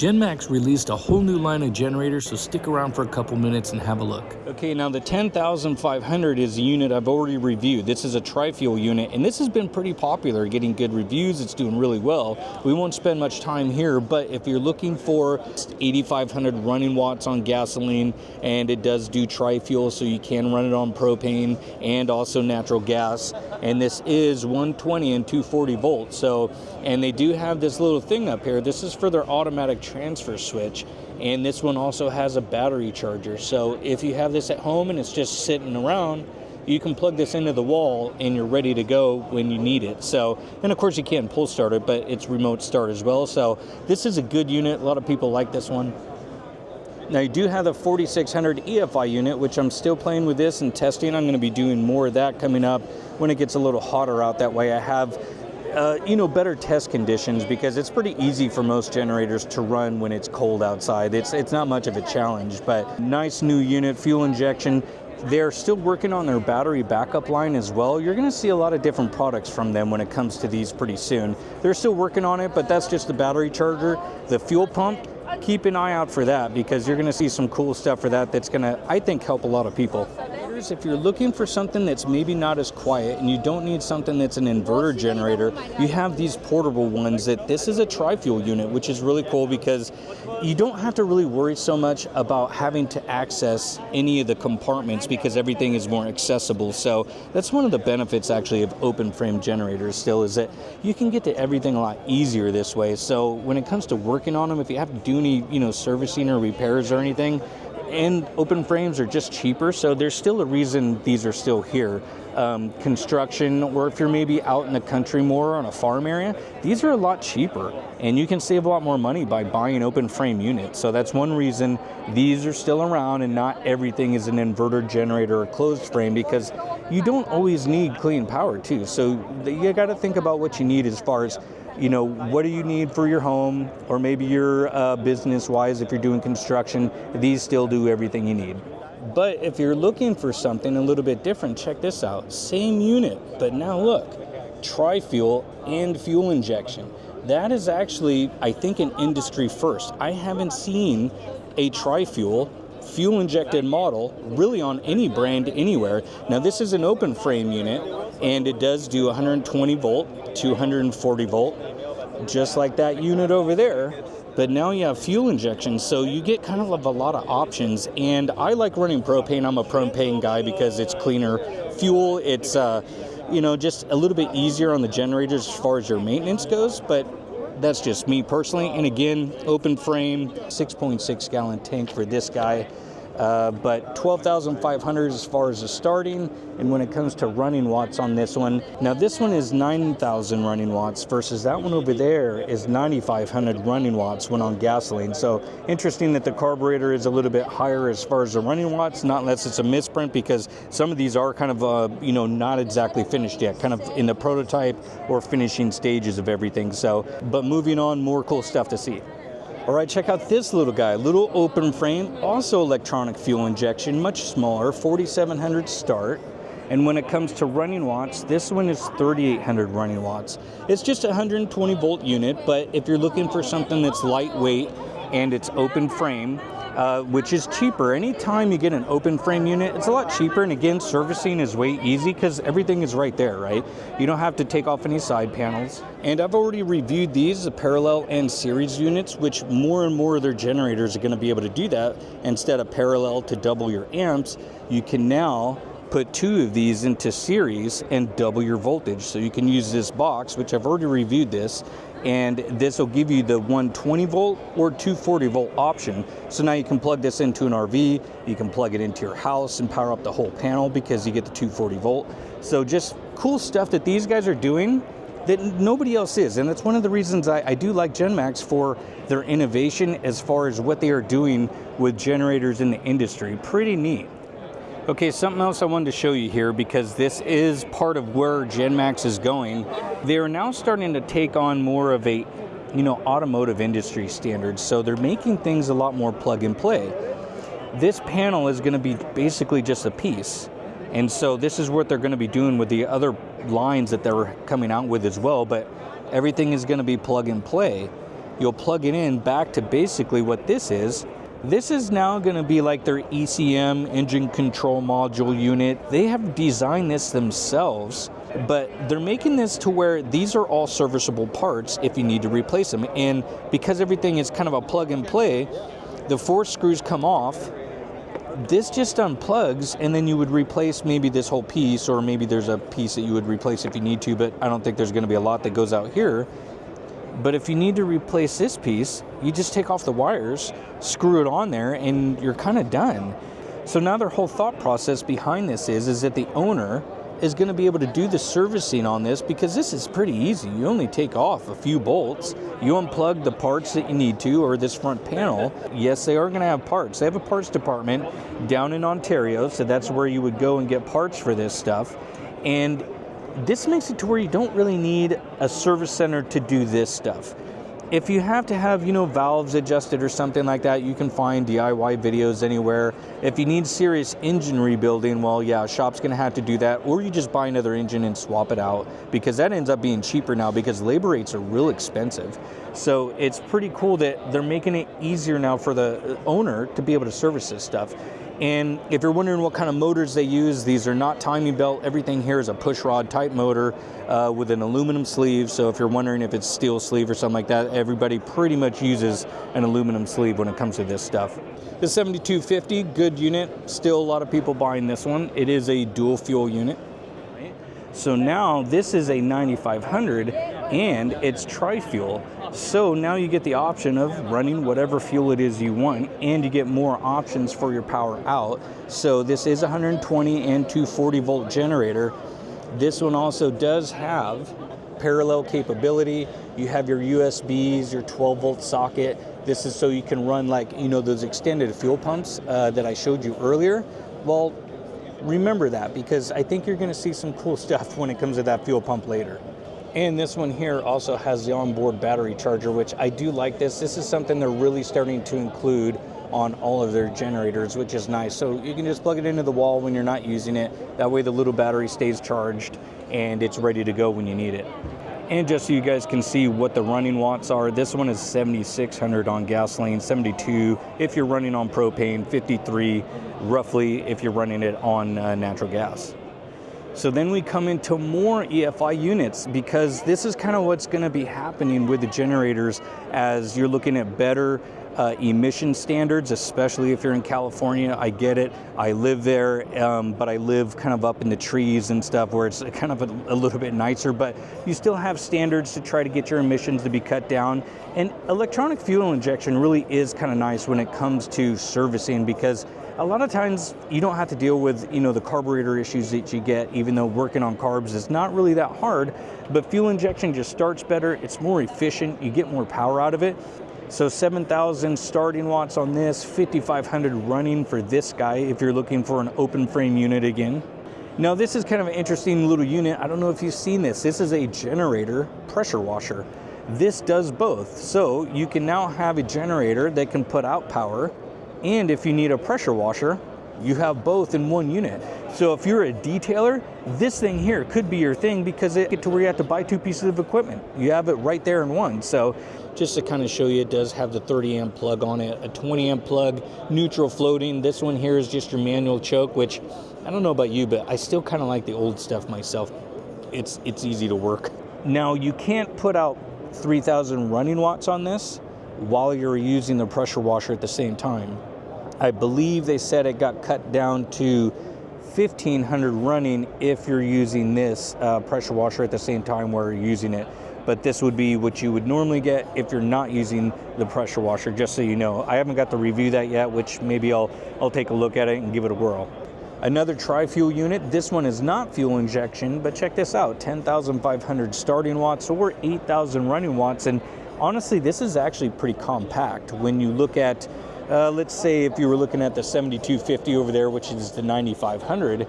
Genmax released a whole new line of generators, so stick around for a couple minutes and have a look. Okay, now the 10,500 is a unit I've already reviewed. This is a tri-fuel unit, and this has been pretty popular, getting good reviews. It's doing really well. We won't spend much time here, but if you're looking for 8,500 running watts on gasoline, and it does do tri-fuel, so you can run it on propane and also natural gas, and this is 120 and 240 volts. So, and they do have this little thing up here. This is for their automatic transfer switch, and this one also has a battery charger. So if you have this at home and it's just sitting around, you can plug this into the wall and you're ready to go when you need it. So, and of course you can pull start it, but it's remote start as well. So this is a good unit. A lot of people like this one. Now you do have the 4600 EFI unit, which I'm still playing with this and testing. I'm going to be doing more of that coming up when it gets a little hotter out. That way I have better test conditions, because it's pretty easy for most generators to run when it's cold outside. It's not much of a challenge, but nice new unit, fuel injection. They're still working on their battery backup line as well. You're gonna see a lot of different products from them when it comes to these pretty soon. They're still working on it, but that's just the battery charger. The fuel pump, keep an eye out for that, because you're gonna see some cool stuff for that that's gonna, I think, help a lot of people. If you're looking for something that's maybe not as quiet and you don't need something that's an inverter generator, you have these portable ones. That this is a tri-fuel unit, which is really cool because you don't have to really worry so much about having to access any of the compartments, because everything is more accessible. So that's one of the benefits actually of open frame generators still, is that you can get to everything a lot easier this way. So when it comes to working on them, if you have to do any servicing or repairs or anything, and open frames are just cheaper, so there's still a reason these are still here. Construction, or if you're maybe out in the country more on a farm area, these are a lot cheaper, and you can save a lot more money by buying open frame units. So that's one reason these are still around, and not everything is an inverter generator or closed frame, because you don't always need clean power too. So you got to think about what you need as far as, what do you need for your home, or maybe your business-wise, if you're doing construction. These still do everything you need. But if you're looking for something a little bit different, check this out. Same unit, but now look, tri-fuel and fuel injection. That is actually, I think, an industry first. I haven't seen a tri-fuel fuel-injected model really on any brand anywhere. Now this is an open frame unit, and it does do 120 volt, 240 volt, just like that unit over there. But now you have fuel injection, so you get kind of a lot of options. And I like running propane. I'm a propane guy because it's cleaner fuel. It's just a little bit easier on the generators as far as your maintenance goes. But that's just me personally. And again, open frame, 6.6 gallon tank for this guy. But 12,500 as far as the starting. And when it comes to running watts on this one, now this one is 9,000 running watts versus that one over there is 9,500 running watts when on gasoline. So interesting that the carburetor is a little bit higher as far as the running watts, not unless it's a misprint, because some of these are kind of, not exactly finished yet, kind of in the prototype or finishing stages of everything. So, but moving on, more cool stuff to see. All right, check out this little guy, little open frame, also electronic fuel injection, much smaller, 4,700 start. And when it comes to running watts, this one is 3,800 running watts. It's just a 120 volt unit, but if you're looking for something that's lightweight and it's open frame, which is cheaper. Anytime you get an open frame unit, it's a lot cheaper. And again, servicing is way easy because everything is right there, right? You don't have to take off any side panels. And I've already reviewed these, the parallel and series units, which more and more of their generators are going to be able to do that. Instead of parallel to double your amps, you can now put two of these into series and double your voltage. So you can use this box, which I've already reviewed this, and this will give you the 120 volt or 240 volt option. So now you can plug this into an RV, you can plug it into your house and power up the whole panel because you get the 240 volt. So just cool stuff that these guys are doing that nobody else is. And that's one of the reasons I do like Genmax, for their innovation as far as what they are doing with generators in the industry. Pretty neat. Okay, something else I wanted to show you here, because this is part of where Genmax is going. They are now starting to take on more of a, automotive industry standards. So they're making things a lot more plug and play. This panel is going to be basically just a piece. And so this is what they're going to be doing with the other lines that they're coming out with as well. But everything is going to be plug and play. you'll plug it in back to basically what this is. This is now going to be like their ECM, engine control module unit. They have designed this themselves, but they're making this to where these are all serviceable parts if you need to replace them. And because everything is kind of a plug and play, the 4 screws come off. This just unplugs, and then you would replace maybe this whole piece, or maybe there's a piece that you would replace if you need to, but I don't think there's going to be a lot that goes out here. But if you need to replace this piece, you just take off the wires, screw it on there, and you're kind of done. So now their whole thought process behind this is that the owner is going to be able to do the servicing on this, because this is pretty easy. You only take off a few bolts, you unplug the parts that you need to, or this front panel. Yes, they are going to have parts. They have a parts department down in Ontario, so that's where you would go and get parts for this stuff. And this makes it to where you don't really need a service center to do this stuff. If you have to have, valves adjusted or something like that, you can find DIY videos anywhere. If you need serious engine rebuilding, well, yeah, a shop's going to have to do that, or you just buy another engine and swap it out, because that ends up being cheaper now because labor rates are real expensive. So it's pretty cool that they're making it easier now for the owner to be able to service this stuff. And if you're wondering what kind of motors they use, these are not timing belt. Everything here is a push rod type motor with an aluminum sleeve. So if you're wondering if it's steel sleeve or something like that, everybody pretty much uses an aluminum sleeve when it comes to this stuff. The 7250, good unit. Still a lot of people buying this one. It is a dual fuel unit. So now this is a 9500 and it's tri-fuel. So now you get the option of running whatever fuel it is you want, and you get more options for your power out. So this is 120 and 240 volt generator. This one also does have parallel capability. You have your USBs, your 12 volt socket. This is so you can run those extended fuel pumps that I showed you earlier. Well, remember that, because I think you're going to see some cool stuff when it comes to that fuel pump later. And this one here also has the onboard battery charger, which I do like this. This is something they're really starting to include on all of their generators, which is nice. So you can just plug it into the wall when you're not using it. That way the little battery stays charged and it's ready to go when you need it. And just so you guys can see what the running watts are, this one is 7,600 on gasoline, 72 if you're running on propane, 53 roughly if you're running it on natural gas. So then we come into more EFI units, because this is kind of what's going to be happening with the generators as you're looking at better emission standards, especially if you're in California. I get it. I live there, but I live kind of up in the trees and stuff where it's kind of a little bit nicer, but you still have standards to try to get your emissions to be cut down. And electronic fuel injection really is kind of nice when it comes to servicing, because a lot of times you don't have to deal with, the carburetor issues that you get, even though working on carbs is not really that hard, but fuel injection just starts better. It's more efficient. You get more power out of it. So 7,000 starting watts on this, 5,500 running for this guy if you're looking for an open frame unit again. Now this is kind of an interesting little unit. I don't know if you've seen this. This is a generator pressure washer. This does both. So you can now have a generator that can put out power, and if you need a pressure washer, you have both in one unit. So if you're a detailer, this thing here could be your thing, because it gets to where you have to buy 2 pieces of equipment. You have it right there in one. So just to kind of show you, it does have the 30 amp plug on it, a 20 amp plug, neutral floating. This one here is just your manual choke, which I don't know about you, but I still kind of like the old stuff myself. It's easy to work. Now you can't put out 3,000 running watts on this while you're using the pressure washer at the same time. I believe they said it got cut down to 1,500 running if you're using this pressure washer at the same time where you're using it. But this would be what you would normally get if you're not using the pressure washer, just so you know. I haven't got to review that yet, which maybe I'll take a look at it and give it a whirl. Another tri-fuel unit. This one is not fuel injection, but check this out, 10,500 starting watts or 8,000 running watts. And honestly, this is actually pretty compact when you look at let's say if you were looking at the 7250 over there, which is the 9500,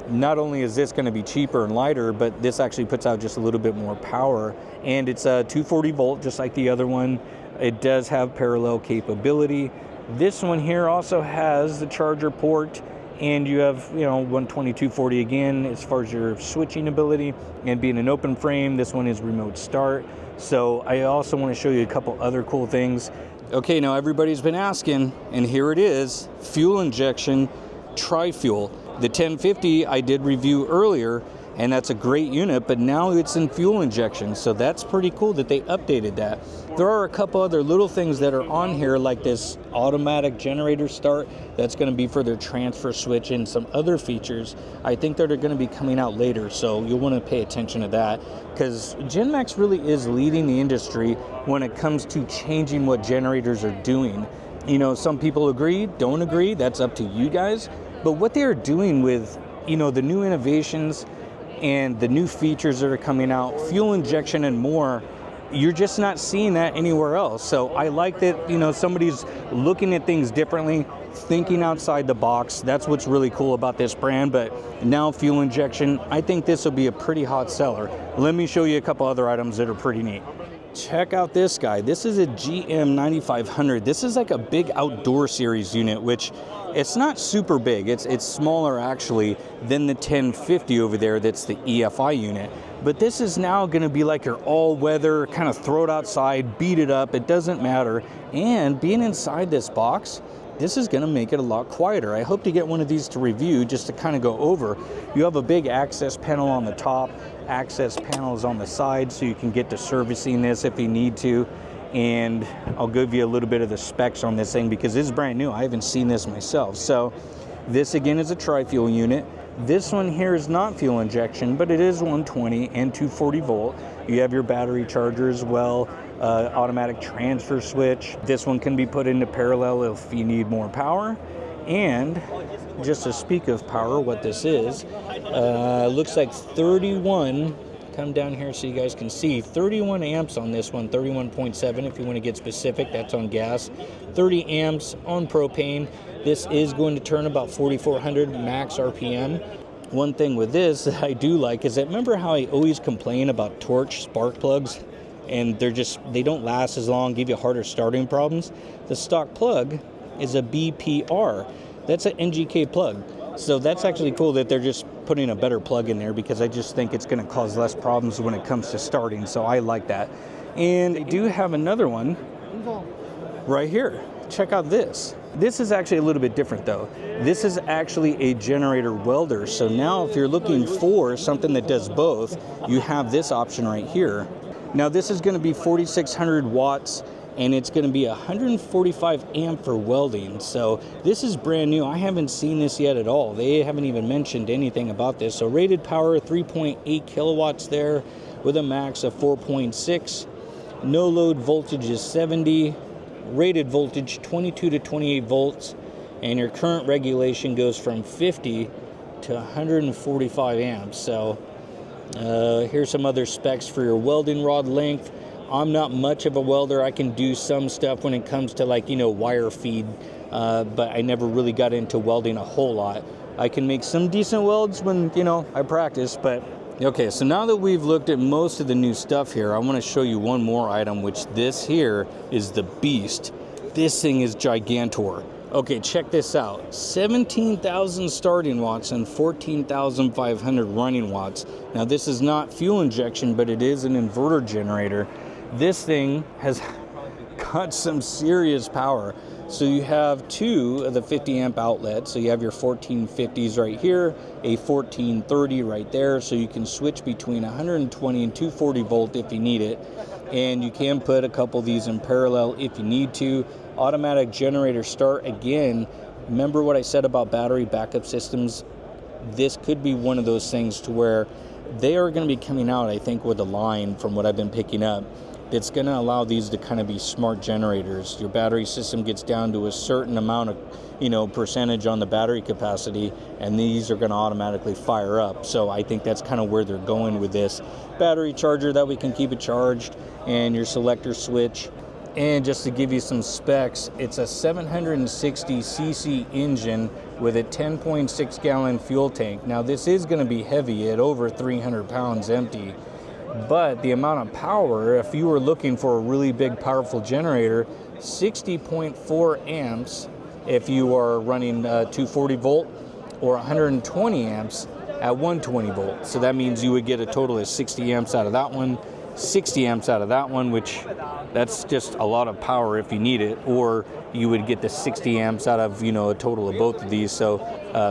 not only is this going to be cheaper and lighter, but this actually puts out just a little bit more power. And it's a 240 volt, just like the other one. It does have parallel capability. This one here also has the charger port, and you have, 120, 240 again as far as your switching ability. And being an open frame, this one is remote start. So I also want to show you a couple other cool things. Okay, now everybody's been asking, and here it is, fuel injection tri-fuel. The 1050 I did review earlier, and that's a great unit, but now it's in fuel injection, so that's pretty cool that they updated that. There are a couple other little things that are on here, like this automatic generator start. That's going to be for their transfer switch, and some other features I think that are going to be coming out later, so you'll want to pay attention to that, because Genmax really is leading the industry when it comes to changing what generators are doing. Some people agree, don't agree, that's up to you guys, but what they are doing with the new innovations and the new features that are coming out, fuel injection and more, you're just not seeing that anywhere else. So I like that, somebody's looking at things differently, thinking outside the box. That's what's really cool about this brand. But now fuel injection, I think this will be a pretty hot seller. Let me show you a couple other items that are pretty neat. Check out this guy. This is a GM 9500. This is like a big outdoor series unit, which it's not super big. It's smaller actually than the 1050 over there. That's the EFI unit. But this is now going to be like your all-weather, kind of throw it outside, beat it up. It doesn't matter. And being inside this box, this is going to make it a lot quieter. I hope to get one of these to review just to kind of go over. You have a big access panel on the top, access panels on the side, so you can get to servicing this if you need to. And I'll give you a little bit of the specs on this thing because this is brand new. I haven't seen this myself. So this again is a tri-fuel unit. This one here is not fuel injection, but it is 120 and 240 volt. You have your battery charger as well, automatic transfer switch. This one can be put into parallel if you need more power. And just to speak of power, what this is, looks like 31, come down here so you guys can see, 31 amps on this one, 31.7 if you want to get specific, that's on gas, 30 amps on propane. This is going to turn about 4,400 max RPM. One thing with this that I do like is that, remember how I always complain about torch spark plugs? And they don't last as long, give you harder starting problems. The stock plug is a BPR. That's an NGK plug. So that's actually cool that they're just putting a better plug in there, because I just think it's going to cause less problems when it comes to starting. So I like that. And they do have another one right here. Check out this. This is actually a little bit different though. This is actually a generator welder. So now if you're looking for something that does both, you have this option right here. Now this is going to be 4,600 watts, and it's going to be 145 amp for welding. So this is brand new. I haven't seen this yet at all. They haven't even mentioned anything about this. So rated power 3.8 kilowatts there with a max of 4.6. No load voltage is 70. Rated voltage 22 to 28 volts. And your current regulation goes from 50 to 145 amps. So here's some other specs for your welding rod length. I'm not much of a welder. I can do some stuff when it comes to wire feed, but I never really got into welding a whole lot. I can make some decent welds when, I practice, but okay, so now that we've looked at most of the new stuff here, I want to show you one more item, which this here is the beast. This thing is gigantor. Okay, check this out. 17,000 starting watts and 14,500 running watts. Now this is not fuel injection, but it is an inverter generator. This thing has got some serious power. So you have two of the 50 amp outlets. So you have your 1450s right here, a 1430 right there. So you can switch between 120 and 240 volt if you need it. And you can put a couple of these in parallel if you need to. Automatic generator start. Again, remember what I said about battery backup systems? This could be one of those things to where they are going to be coming out, I think, with a line from what I've been picking up. It's going to allow these to kind of be smart generators. Your battery system gets down to a certain amount of, percentage on the battery capacity, and these are going to automatically fire up. So I think that's kind of where they're going with this. Battery charger that we can keep it charged, and your selector switch. And just to give you some specs, it's a 760cc engine with a 10.6 gallon fuel tank. Now this is going to be heavy at over 300 pounds empty. But the amount of power, if you were looking for a really big powerful generator, 60.4 amps if you are running 240 volt, or 120 amps at 120 volts. So that means you would get a total of 60 amps out of that one, 60 amps out of that one, which that's just a lot of power if you need it. Or you would get the 60 amps out of, you know, a total of both of these. So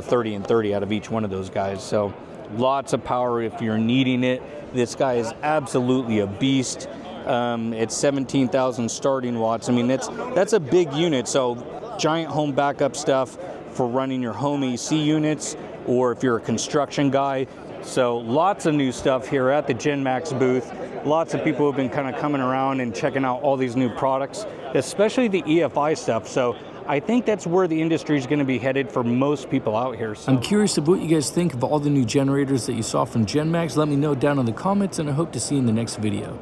30 and 30 out of each one of those guys. So lots of power if you're needing it. This guy is absolutely a beast. It's 17,000 starting watts. I mean, that's a big unit. So giant home backup stuff for running your home AC units, or if you're a construction guy. So lots of new stuff here at the Genmax booth. Lots of people have been kind of coming around and checking out all these new products, especially the EFI stuff. So I think that's where the industry is going to be headed for most people out here. So I'm curious of what you guys think of all the new generators that you saw from Genmax. Let me know down in the comments, and I hope to see you in the next video.